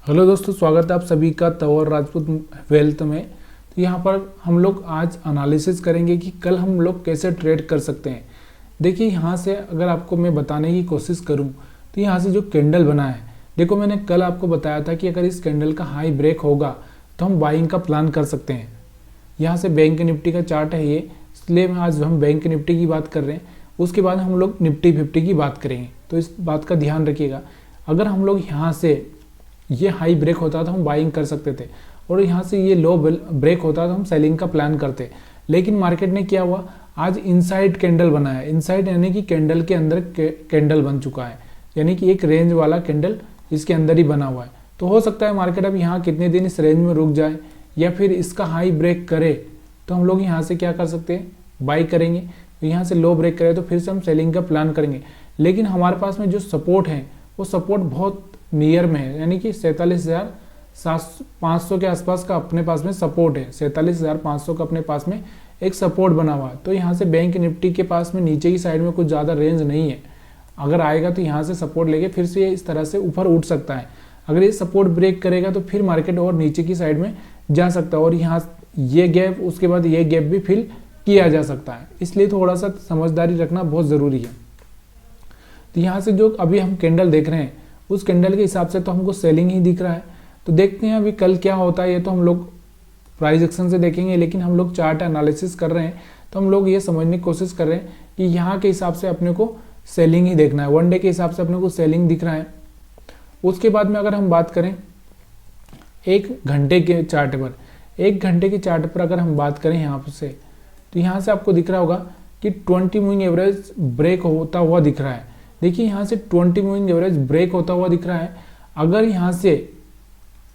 Hello दोस्तों, स्वागत है आप सभी का तंवर राजपूत वेल्थ में। तो यहाँ पर हम लोग आज एनालिसिस करेंगे कि कल हम लोग कैसे ट्रेड कर सकते हैं। देखिए, यहाँ से अगर आपको मैं बताने की कोशिश करूँ तो यहाँ से जो कैंडल बना है, देखो मैंने कल आपको बताया था कि अगर इस कैंडल का हाई ब्रेक होगा तो हम बाइंग का प्लान कर सकते हैं। यहाँ से बैंक निफ्टी का चार्ट है ये, इसलिए आज हम बैंक निफ्टी की बात कर रहे हैं। उसके बाद हम लोग निफ्टी 50 की बात करेंगे, तो इस बात का ध्यान रखिएगा। अगर हम लोग यहाँ से ये हाई ब्रेक होता तो हम बाइंग कर सकते थे, और यहाँ से ये लो ब्रेक होता तो हम सेलिंग का प्लान करते। लेकिन मार्केट ने क्या हुआ, आज इनसाइड कैंडल बना है। इनसाइड यानी कि कैंडल के अंदर कैंडल बन चुका है, यानी कि एक रेंज वाला कैंडल इसके अंदर ही बना हुआ है। तो हो सकता है मार्केट अब यहाँ कितने दिन इस रेंज में रुक जाए या फिर इसका हाई ब्रेक करे, तो हम लोग यहाँ से क्या कर सकते हैं, बाई करेंगे। तो यहाँ से लो ब्रेक करे तो फिर से हम सेलिंग का प्लान करेंगे। लेकिन हमारे पास में जो सपोर्ट है वो सपोर्ट बहुत नियर में है, यानी कि 47,500 के आसपास का अपने पास में सपोर्ट है। 47,500 का अपने पास में एक सपोर्ट बना हुआ है। तो यहाँ से बैंक निफ्टी के पास में नीचे की साइड में कुछ ज़्यादा रेंज नहीं है। अगर आएगा तो यहाँ से सपोर्ट लेके फिर से इस तरह से ऊपर उठ सकता है। अगर ये सपोर्ट ब्रेक करेगा तो फिर मार्केट और नीचे की साइड में जा सकता है, और यहाँ ये गैप, उसके बाद ये गैप भी फिल किया जा सकता है। इसलिए थोड़ा सा समझदारी रखना बहुत ज़रूरी है। तो यहाँ से जो अभी हम कैंडल देख रहे हैं उस कैंडल के हिसाब से तो हमको सेलिंग ही दिख रहा है। तो देखते हैं अभी कल क्या होता है। ये तो हम लोग प्राइस एक्शन से देखेंगे, लेकिन हम लोग चार्ट एनालिसिस कर रहे हैं तो हम लोग ये समझने की कोशिश कर रहे हैं कि यहाँ के हिसाब से अपने को सेलिंग ही देखना है। वन डे के हिसाब से अपने को सेलिंग दिख रहा है। उसके बाद में अगर हम बात करें एक घंटे के चार्ट पर, एक घंटे के चार्ट पर अगर हम बात करें यहाँ से, तो यहाँ से आपको दिख रहा होगा कि 20 मूविंग एवरेज ब्रेक होता हुआ दिख रहा है। देखिए, यहाँ से 20 मूविंग एवरेज ब्रेक होता हुआ दिख रहा है। अगर यहाँ से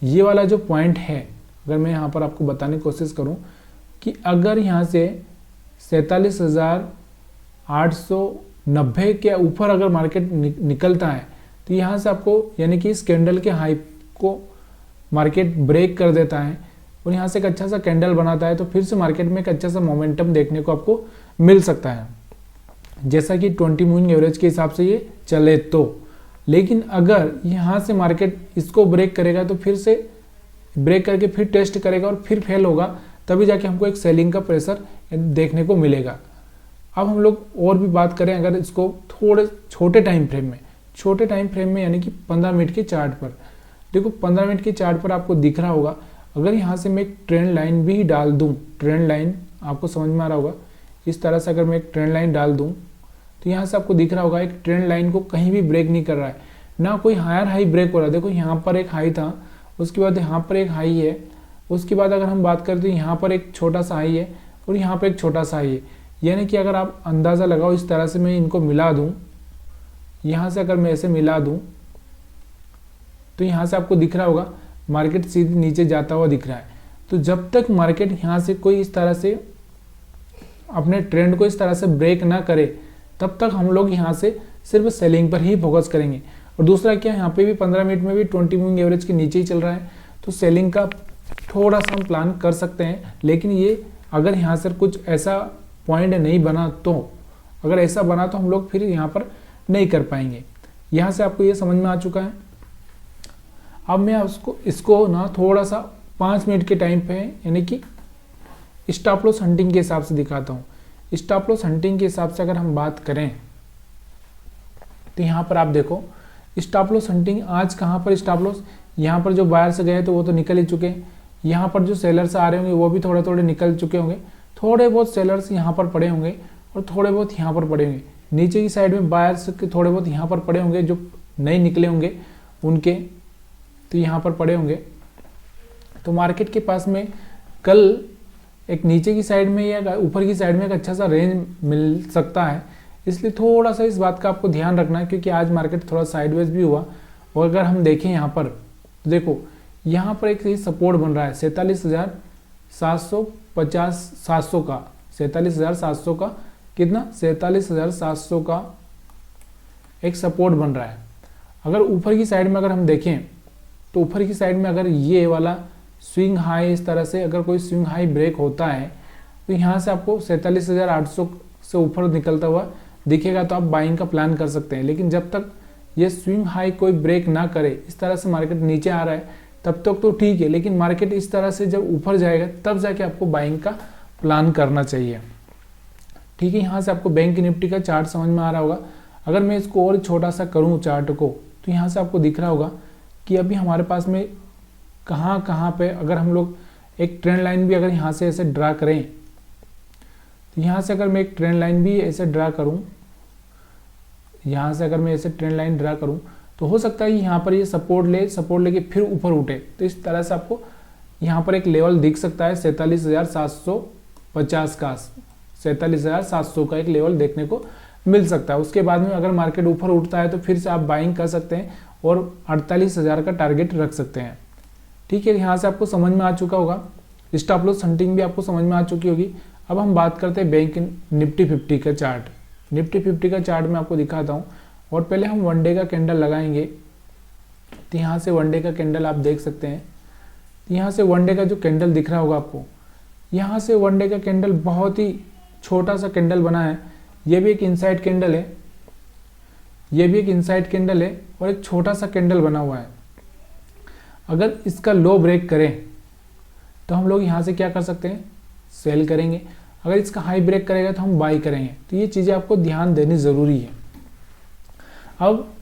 ये वाला जो पॉइंट है, अगर मैं यहाँ पर आपको बताने की कोशिश करूँ कि अगर यहाँ से 47,890 के ऊपर अगर मार्केट निकलता है तो यहाँ से आपको, यानी कि इस कैंडल के हाई को मार्केट ब्रेक कर देता है और यहाँ से एक अच्छा सा कैंडल बनाता है, तो फिर से मार्केट में एक अच्छा सा मोमेंटम देखने को आपको मिल सकता है, जैसा कि 20 मूविंग एवरेज के हिसाब से ये चले तो। लेकिन अगर यहाँ से मार्केट इसको ब्रेक करेगा तो फिर से ब्रेक करके फिर टेस्ट करेगा और फिर फेल होगा, तभी जाके हमको एक सेलिंग का प्रेशर देखने को मिलेगा। अब हम लोग और भी बात करें, अगर इसको थोड़े छोटे टाइम फ्रेम में यानी कि 15 मिनट के चार्ट पर, देखो 15 मिनट के चार्ट पर आपको दिख रहा होगा, अगर यहाँ से मैं एक ट्रेंड लाइन भी डाल दूँ, ट्रेंड लाइन आपको समझ में आ रहा होगा, इस तरह से अगर मैं एक ट्रेंड लाइन डाल दूँ तो यहाँ से आपको दिख रहा होगा एक ट्रेंड लाइन को कहीं भी ब्रेक नहीं कर रहा है, ना कोई हायर हाई ब्रेक हो रहा है। देखो यहाँ पर एक हाई था, उसके बाद यहाँ पर एक हाई है, उसके बाद अगर हम बात करें तो यहाँ पर एक छोटा सा हाई है और यहाँ पर एक छोटा सा हाई है। यानी कि अगर आप अंदाज़ा लगाओ, इस तरह से मैं इनको मिला दूँ, यहाँ से अगर मैं ऐसे मिला दूँ तो यहाँ से आपको दिख रहा होगा मार्केट सीधे नीचे जाता हुआ दिख रहा है। तो जब तक मार्केट यहाँ से कोई इस तरह से अपने ट्रेंड को इस तरह से ब्रेक ना करे, तब तक हम लोग यहाँ से सिर्फ सेलिंग पर ही फोकस करेंगे। और दूसरा क्या, यहाँ पे भी 15 मिनट में भी 20 मूविंग एवरेज के नीचे ही चल रहा है, तो सेलिंग का थोड़ा सा हम प्लान कर सकते हैं। लेकिन ये अगर यहाँ से कुछ ऐसा पॉइंट नहीं बना, तो अगर ऐसा बना तो हम लोग फिर यहाँ पर नहीं कर पाएंगे। यहाँ से आपको ये समझ में आ चुका है। अब मैं इसको ना थोड़ा सा 5 मिनट के टाइम पे, यानी कि स्टॉप लॉस हंटिंग के हिसाब से दिखाता हूँ। स्टॉप लॉस हंटिंग के हिसाब से अगर हम बात करें तो यहाँ पर आप देखो स्टॉप लॉस हंटिंग आज कहाँ पर स्टॉप लॉस, यहाँ पर जो बायर्स गए तो वो तो निकल ही चुके हैं, यहाँ पर जो सेलर्स आ रहे होंगे वो भी थोड़े थोड़े निकल चुके होंगे, थोड़े बहुत सेलर्स यहाँ पर पड़े होंगे और थोड़े बहुत यहाँ पर पड़े होंगे। नीचे की साइड में बायर्स के थोड़े बहुत यहाँ पर पड़े होंगे, जो नहीं निकले होंगे उनके तो यहाँ पर पड़े होंगे। तो मार्केट के पास में कल एक नीचे की साइड में या ऊपर की साइड में एक अच्छा सा रेंज मिल सकता है, इसलिए थोड़ा सा इस बात का आपको ध्यान रखना है, क्योंकि आज मार्केट थोड़ा साइडवेज भी हुआ। और अगर हम देखें यहाँ पर, तो देखो यहाँ पर एक सपोर्ट बन रहा है 47,750 का, 47,700 का कितना, 47,700 का एक सपोर्ट बन रहा है। अगर ऊपर की साइड में अगर हम देखें तो ऊपर की साइड में अगर ये वाला स्विंग हाई, इस तरह से अगर कोई स्विंग हाई ब्रेक होता है तो यहाँ से आपको 47,800 से ऊपर निकलता हुआ दिखेगा, तो आप बाइंग का प्लान कर सकते हैं। लेकिन जब तक ये स्विंग हाई कोई ब्रेक ना करे, इस तरह से मार्केट नीचे आ रहा है तब तक तो ठीक है, लेकिन मार्केट इस तरह से जब ऊपर जाएगा तब जाके आपको बाइंग का प्लान करना चाहिए। ठीक है, यहाँ से आपको बैंक निफ्टी का चार्ट समझ में आ रहा होगा। अगर मैं इसको और छोटा सा करूँ चार्ट को, तो यहाँ से आपको दिख रहा होगा कि अभी हमारे पास में कहाँ पे अगर हम लोग एक ट्रेंड लाइन भी अगर यहाँ से ऐसे ड्रा करें, तो यहाँ से अगर मैं एक ट्रेंड लाइन भी ऐसे ड्रा करूँ, यहाँ से अगर मैं ऐसे ट्रेंड लाइन ड्रा करूँ, तो हो सकता है कि यहाँ पर ये सपोर्ट लेके फिर ऊपर उठे। तो इस तरह से आपको यहाँ पर एक लेवल दिख सकता है 47,750 का, 47,700 का एक लेवल देखने को मिल सकता है। उसके बाद में अगर मार्केट ऊपर उठता है तो फिर से आप बाइंग कर सकते हैं और 48,000 का टारगेट रख सकते हैं। ठीक है, यहाँ से आपको समझ में आ चुका होगा, स्टॉप लॉस हंटिंग भी आपको समझ में आ चुकी होगी। अब हम बात करते हैं बैंक निफ्टी 50 का चार्ट। निफ्टी 50 का चार्ट मैं आपको दिखाता हूँ, और पहले हम वन डे का कैंडल लगाएंगे। तो यहाँ से वन डे का कैंडल आप देख सकते हैं। यहाँ से वन डे का जो कैंडल दिख रहा होगा आपको, यहाँ से वन डे का कैंडल बहुत ही छोटा सा कैंडल बना है। ये भी एक इनसाइड कैंडल है, ये भी एक इनसाइड कैंडल है, और एक छोटा सा कैंडल बना हुआ है। अगर इसका लो ब्रेक करें तो हम लोग यहाँ से क्या कर सकते हैं, सेल करेंगे। अगर इसका हाई ब्रेक करेगा तो हम बाई करेंगे। तो ये चीज़ें आपको ध्यान देनी ज़रूरी है। अब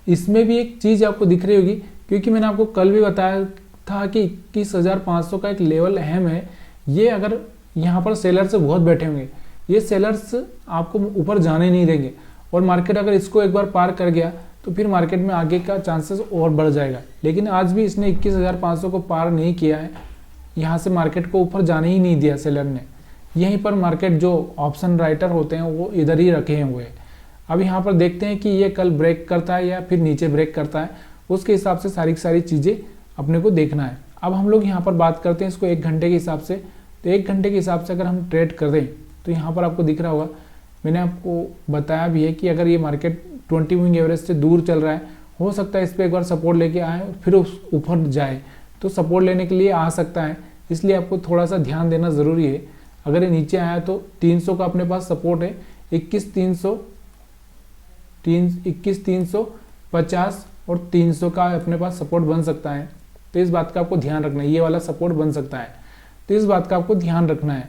इसमें भी एक चीज़ आपको दिख रही होगी, क्योंकि मैंने आपको कल भी बताया था कि 21,500 का एक लेवल अहम है। ये अगर यहाँ पर सेलर्स बहुत बैठे होंगे, ये सेलर्स आपको ऊपर जाने नहीं देंगे, और मार्केट अगर इसको एक बार पार कर गया तो फिर मार्केट में आगे का चांसेस और बढ़ जाएगा। लेकिन आज भी इसने 21,500 को पार नहीं किया है, यहाँ से मार्केट को ऊपर जाने ही नहीं दिया सेलर ने। यहीं पर मार्केट जो ऑप्शन राइटर होते हैं वो इधर ही रखे हुए हैं। अब यहाँ पर देखते हैं कि ये कल ब्रेक करता है या फिर नीचे ब्रेक करता है, उसके हिसाब से सारी चीज़ें अपने को देखना है। अब हम लोग यहाँ पर बात करते हैं इसको 1 घंटे के हिसाब से। तो 1 घंटे के हिसाब से अगर हम ट्रेड कर दें तो यहाँ पर आपको दिख रहा होगा, मैंने आपको बताया भी है कि अगर ये मार्केट 20 मूविंग एवरेज से दूर चल रहा है, हो सकता है इस पर एक बार सपोर्ट लेके आए फिर ऊपर जाए, तो सपोर्ट लेने के लिए आ सकता है। इसलिए आपको थोड़ा सा ध्यान देना ज़रूरी है। अगर ये नीचे आया तो 300 का अपने पास सपोर्ट है, 21,350 और 300 का अपने पास सपोर्ट बन सकता है। तो इस बात का आपको ध्यान रखना है, ये वाला सपोर्ट बन सकता है, तो इस बात का आपको ध्यान रखना है।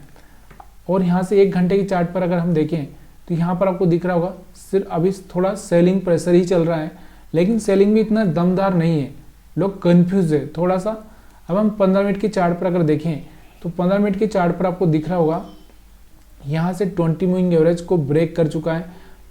और यहाँ से 1 घंटे की चार्ट पर अगर हम देखें तो यहाँ पर आपको दिख रहा होगा सिर्फ अभी थोड़ा सेलिंग प्रेशर ही चल रहा है, लेकिन सेलिंग भी इतना दमदार नहीं है, लोग कंफ्यूज है थोड़ा सा। अब हम 15 मिनट की चार्ट पर अगर देखें तो 15 मिनट की चार्ट पर आपको दिख रहा होगा यहाँ से 20 मूविंग एवरेज को ब्रेक कर चुका है,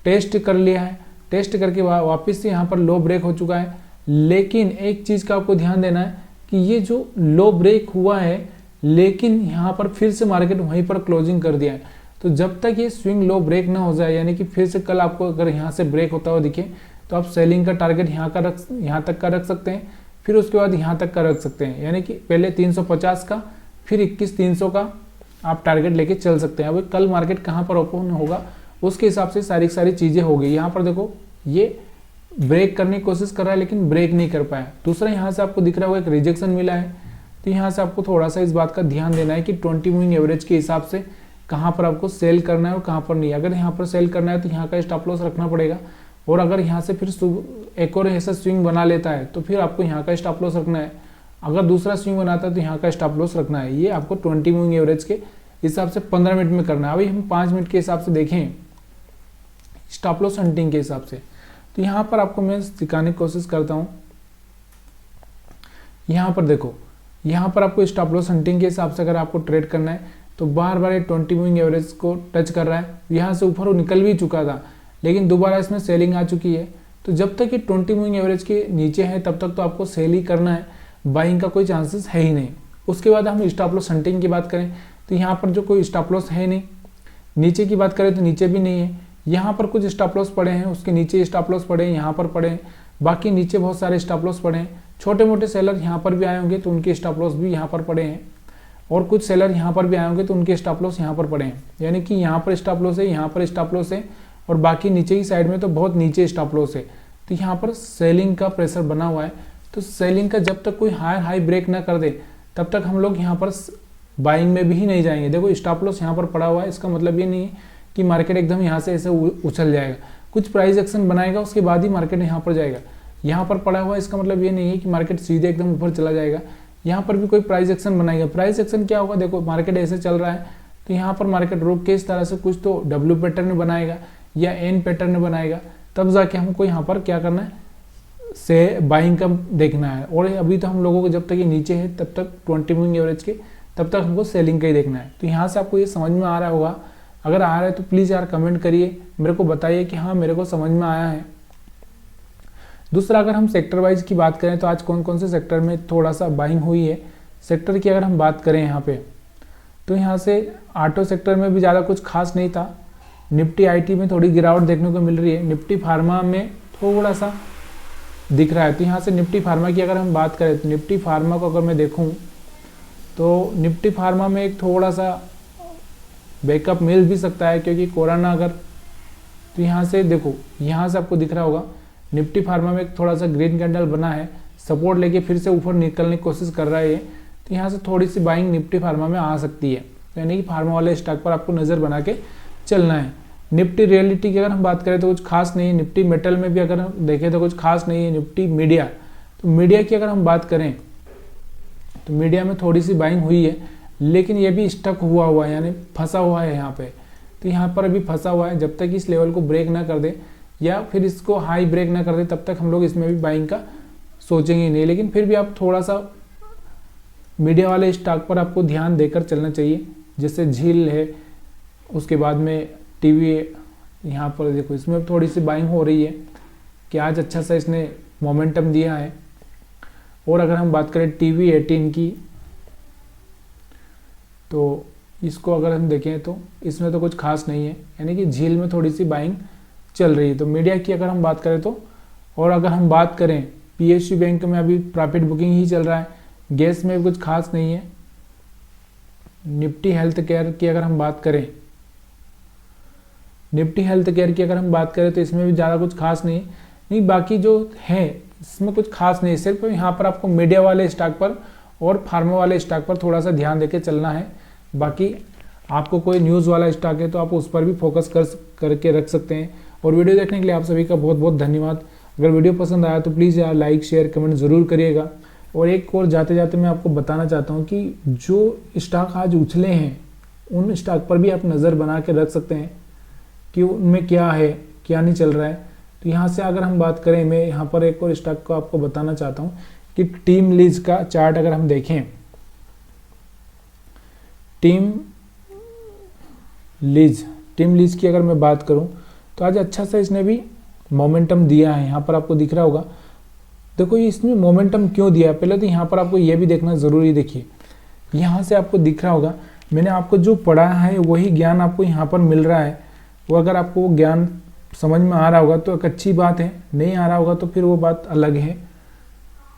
टेस्ट कर लिया है, टेस्ट करके वापस से यहाँ पर लो ब्रेक हो चुका है। लेकिन एक चीज़ का आपको ध्यान देना है कि ये जो लो ब्रेक हुआ है, लेकिन यहाँ पर फिर से मार्केट वहीं पर क्लोजिंग कर दिया है। तो जब तक ये स्विंग लो ब्रेक ना हो जाए, यानी कि फिर से कल आपको अगर यहाँ से ब्रेक होता हुआ दिखे, तो आप सेलिंग का टारगेट यहाँ तक का रख सकते हैं, फिर उसके बाद यहाँ तक का रख सकते हैं। यानी कि पहले 350 का, फिर 21,300 का आप टारगेट लेके चल सकते हैं। अब कल मार्केट कहाँ पर ओपन होगा उसके हिसाब से सारी चीज़ें होगी। यहाँ पर देखो ये ब्रेक करने की कोशिश कर रहा है लेकिन ब्रेक नहीं कर पाया। दूसरा यहाँ से आपको दिख रहा होगा एक रिजेक्शन मिला है, तो यहाँ से आपको थोड़ा सा इस बात का ध्यान देना है कि 20 मूविंग एवरेज के हिसाब से कहाँ पर आपको सेल करना है और कहाँ पर नहीं। अगर यहाँ पर सेल करना है तो यहाँ का स्टॉप लॉस रखना पड़ेगा, और अगर यहाँ से फिर एक और ऐसा स्विंग बना लेता है तो फिर आपको यहाँ का स्टॉप लॉस रखना है। अगर दूसरा स्विंग बनाता है तो यहाँ का स्टॉप लॉस रखना है। ये आपको 20 मूविंग एवरेज के हिसाब से 15 मिनट में करना है। अभी हम 5 मिनट के हिसाब से देखें स्टॉप लॉस हंटिंग के हिसाब से, तो यहाँ पर आपको मैं सिखाने की कोशिश करता हूँ। यहाँ पर देखो, यहाँ पर आपको स्टॉप लॉस हंटिंग के हिसाब से अगर आपको ट्रेड करना है तो बार बार ये 20 मूविंग एवरेज को टच कर रहा है। यहाँ से ऊपर वो निकल भी चुका था, लेकिन दोबारा इसमें सेलिंग आ चुकी है। तो जब तक ये 20 मूविंग एवरेज के नीचे है तब तक तो आपको सेल ही करना है, बाइंग का कोई चांसेस है ही नहीं। उसके बाद हम स्टॉप लॉस हंटिंग की बात करें तो यहाँ पर जो कोई स्टॉप लॉस है नहीं, नीचे की बात करें तो नीचे भी नहीं है। यहाँ पर कुछ स्टॉप लॉस पड़े हैं, उसके नीचे स्टॉप लॉस पड़े हैं, यहाँ पर पड़े हैं, बाकी नीचे बहुत सारे स्टॉप लॉस पड़े हैं। छोटे मोटे सेलर यहाँ पर भी आए होंगे तो उनके स्टॉप लॉस भी यहाँ पर पड़े हैं, और कुछ सेलर यहाँ पर भी आए होंगे तो उनके स्टॉप लॉस यहाँ पर पड़े हैं। यानी कि यहाँ पर स्टॉप लॉस है, यहाँ पर स्टॉप लॉस है, और बाकी नीचे की साइड में तो बहुत नीचे स्टॉप लॉस है। तो यहाँ पर सेलिंग का प्रेशर बना हुआ है। तो सेलिंग का जब तक कोई हाई ब्रेक ना कर दे तब तक हम लोग यहाँ पर बाइंग में भी नहीं जाएंगे। देखो स्टॉप लॉस यहाँ पर पड़ा हुआ है, इसका मतलब ये नहीं है कि मार्केट एकदम यहाँ से ऐसे उछल जाएगा। कुछ प्राइस एक्शन बनाएगा, उसके बाद ही मार्केट यहाँ पर जाएगा। यहाँ पर पड़ा हुआ इसका मतलब ये नहीं है कि मार्केट सीधे एकदम ऊपर चला जाएगा, यहाँ पर भी कोई प्राइस एक्शन बनाएगा। प्राइस एक्शन क्या होगा, देखो मार्केट ऐसे चल रहा है तो यहाँ पर मार्केट रुक के इस तरह से कुछ तो डब्ल्यू पैटर्न बनाएगा या एन पैटर्न बनाएगा, तब जाके हमको यहाँ पर क्या करना है, से बाइंग का देखना है। और अभी तो हम लोगों को जब तक ये नीचे है तब तक 20 मूविंग एवरेज के, तब तक हमको सेलिंग का ही देखना है। तो यहाँ से आपको ये समझ में आ रहा होगा, अगर आ रहा है तो प्लीज़ यार कमेंट करिए, मेरे को बताइए कि हाँ मेरे को समझ में आया है। दूसरा, अगर हम सेक्टर वाइज की बात करें तो आज कौन कौन से सेक्टर में थोड़ा सा बाइंग हुई है। सेक्टर की अगर हम बात करें यहाँ पे, तो यहाँ से ऑटो सेक्टर में भी ज़्यादा कुछ खास नहीं था। निफ्टी आईटी में थोड़ी गिरावट देखने को मिल रही है, निफ्टी फार्मा में थोड़ा सा दिख रहा है। तो यहाँ से निफ्टी फार्मा की अगर हम बात करें तो निफ्टी फार्मा को अगर मैं देखूँ तो निफ्टी फार्मा में एक थोड़ा सा बैकअप मिल भी सकता है, क्योंकि कोरोना अगर, तो यहाँ से देखो, यहाँ से आपको दिख रहा होगा निफ्टी फार्मा में एक थोड़ा सा ग्रीन कैंडल बना है, सपोर्ट लेके फिर से ऊपर निकलने की कोशिश कर रहा है ये। तो यहाँ से थोड़ी सी बाइंग निफ्टी फार्मा में आ सकती है, यानी कि फार्मा वाले स्टॉक पर आपको नज़र बना के चलना है। निफ्टी रियलिटी की अगर हम बात करें तो कुछ खास नहीं है। निफ्टी मेटल में भी अगर हम देखें तो कुछ खास नहीं है। निफ्टी मीडिया, तो मीडिया की अगर हम बात करें तो मीडिया में थोड़ी सी बाइंग हुई है, लेकिन ये भी स्टक हुआ है, यानी फंसा हुआ है यहाँ पे। तो यहाँ पर अभी फंसा हुआ है, जब तक इस लेवल को ब्रेक ना कर दे या फिर इसको हाई ब्रेक ना कर दे तब तक हम लोग इसमें भी बाइंग का सोचेंगे नहीं। लेकिन फिर भी आप थोड़ा सा मीडिया वाले स्टॉक पर आपको ध्यान देकर चलना चाहिए, जैसे झील है, उसके बाद में टीवी है। यहाँ पर देखो इसमें थोड़ी सी बाइंग हो रही है कि आज अच्छा सा इसने मोमेंटम दिया है। और अगर हम बात करें टीवी 18 की, तो इसको अगर हम देखें तो इसमें तो कुछ खास नहीं है, यानी कि झील में थोड़ी सी बाइंग चल रही है। तो मीडिया की अगर हम बात करें तो, और अगर हम बात करें पीएसयू बैंक में अभी प्रॉफिट बुकिंग ही चल रहा है, गैस में भी कुछ खास नहीं है। निफ्टी हेल्थ केयर की अगर हम बात करें, निफ्टी हेल्थ केयर की अगर हम बात करें तो इसमें भी ज़्यादा कुछ खास नहीं, बाकी जो है इसमें कुछ खास नहीं। सिर्फ यहाँ पर आपको मीडिया वाले स्टॉक पर और फार्मा वाले स्टॉक पर थोड़ा सा ध्यान देके चलना है। बाकी आपको कोई न्यूज़ वाला स्टॉक है तो आप उस पर भी फोकस करके रख सकते हैं। और वीडियो देखने के लिए आप सभी का बहुत बहुत धन्यवाद। अगर वीडियो पसंद आया तो प्लीज़ यार लाइक शेयर कमेंट ज़रूर करिएगा। और एक और जाते जाते मैं आपको बताना चाहता हूँ कि जो स्टॉक आज उछले हैं उन स्टॉक पर भी आप नज़र बना के रख सकते हैं कि उनमें क्या है क्या नहीं चल रहा है। तो यहाँ से अगर हम बात करें, मैं यहाँ पर एक और स्टॉक को आपको बताना चाहता हूँ कि टीम लीज का चार्ट अगर हम देखें, टीम लीज की अगर मैं बात करूं तो आज अच्छा सा इसने भी मोमेंटम दिया है। यहाँ पर आपको दिख रहा होगा, देखो ये इसमें मोमेंटम क्यों दिया है, पहले तो यहाँ पर आपको ये भी देखना ज़रूरी। देखिए यहाँ से आपको दिख रहा होगा, मैंने आपको जो पढ़ाया है वही ज्ञान आपको यहाँ पर मिल रहा है। वो अगर आपको वो ज्ञान समझ में आ रहा होगा तो एक अच्छी बात है, नहीं आ रहा होगा तो फिर वो बात अलग है।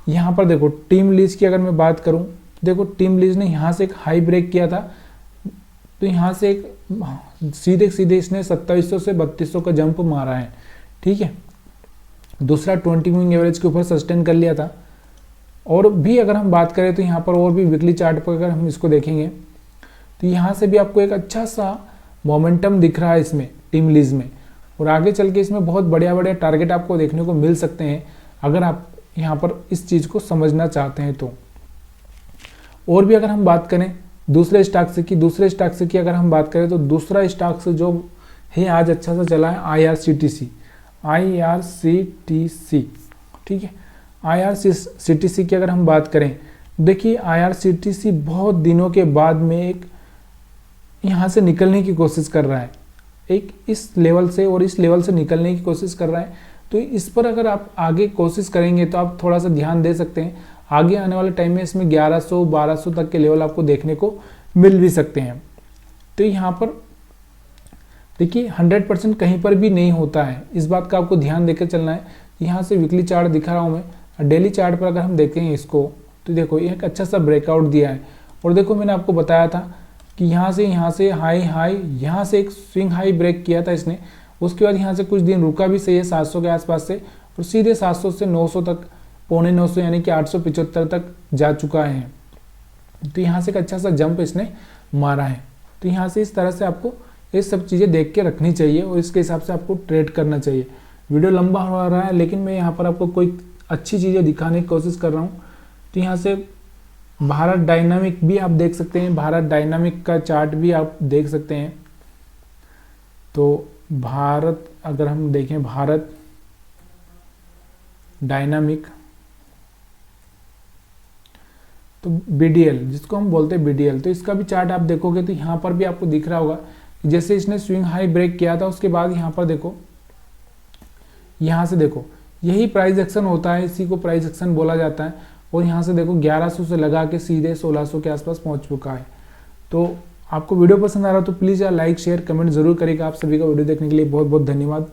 यहाँ पर देखो टीम लीज की अगर मैं बात करूँ, देखो टीम लीज ने यहाँ से एक हाई ब्रेक किया था, तो यहाँ से एक सीधे इसने 2700 से 3200 का जंप मारा है, ठीक है। दूसरा 20 मूविंग एवरेज के ऊपर सस्टेन कर लिया था। और भी अगर हम बात करें तो यहाँ पर और भी वीकली चार्ट पर अगर हम इसको देखेंगे तो यहाँ से भी आपको एक अच्छा सा मोमेंटम दिख रहा है इसमें टीम लीज में। और आगे चल के इसमें बहुत बढ़िया टारगेट आपको देखने को मिल सकते हैं अगर आप यहाँ पर इस चीज़ को समझना चाहते हैं तो। और भी अगर हम बात करें दूसरे स्टॉक से की अगर हम बात करें तो दूसरा स्टॉक से जो है आज अच्छा सा चला है IRCTC, ठीक है। IRCTC की अगर हम बात करें, देखिए IRCTC बहुत दिनों के बाद में एक यहाँ से निकलने की कोशिश कर रहा है, एक इस लेवल से और इस लेवल से निकलने की कोशिश कर रहा है। तो इस पर अगर आप आगे कोशिश करेंगे तो आप थोड़ा सा ध्यान दे सकते हैं। आगे आने वाले टाइम में इसमें 1100-1200 तक के लेवल आपको देखने को मिल भी सकते हैं। तो यहाँ पर देखिए 100% कहीं पर भी नहीं होता है, इस बात का आपको ध्यान देकर चलना है। यहाँ से वीकली चार्ट दिखा रहा हूँ मैं, डेली चार्ट पर अगर हम देखें इसको तो देखो ये एक अच्छा सा ब्रेकआउट दिया है। और देखो मैंने आपको बताया था कि यहाँ से हाई यहाँ से एक स्विंग हाई ब्रेक किया था इसने, उसके बाद यहाँ से कुछ दिन रुका भी सही है 700 के आसपास से, और सीधे 700 से 900 तक, 850 यानी कि 875 तक जा चुका है। तो यहाँ से एक अच्छा सा जंप इसने मारा है। तो यहाँ से इस तरह से आपको ये सब चीज़ें देख के रखनी चाहिए और इसके हिसाब से आपको ट्रेड करना चाहिए। वीडियो लंबा हो रहा है लेकिन मैं यहाँ पर आपको कोई अच्छी चीज़ें दिखाने की कोशिश कर रहा हूँ। तो यहाँ से भारत डायनामिक भी आप देख सकते हैं, भारत डायनामिक का चार्ट भी आप देख सकते हैं। तो भारत, अगर हम देखें भारत डायनामिक, तो BDL जिसको हम बोलते हैं BDL, तो इसका भी चार्ट आप देखोगे तो यहाँ पर भी आपको दिख रहा होगा जैसे इसने स्विंग हाई ब्रेक किया था उसके बाद यहाँ पर देखो, यहाँ से देखो यही प्राइस एक्शन होता है, इसी को प्राइस एक्शन बोला जाता है। और यहाँ से देखो 1100 से लगा के सीधे 1600 के आसपास पहुँच चुका है। तो आपको वीडियो पसंद आ रहा हो तो प्लीज़ यार लाइक शेयर कमेंट जरूर करेगा। आप सभी का वीडियो देखने के लिए बहुत बहुत धन्यवाद।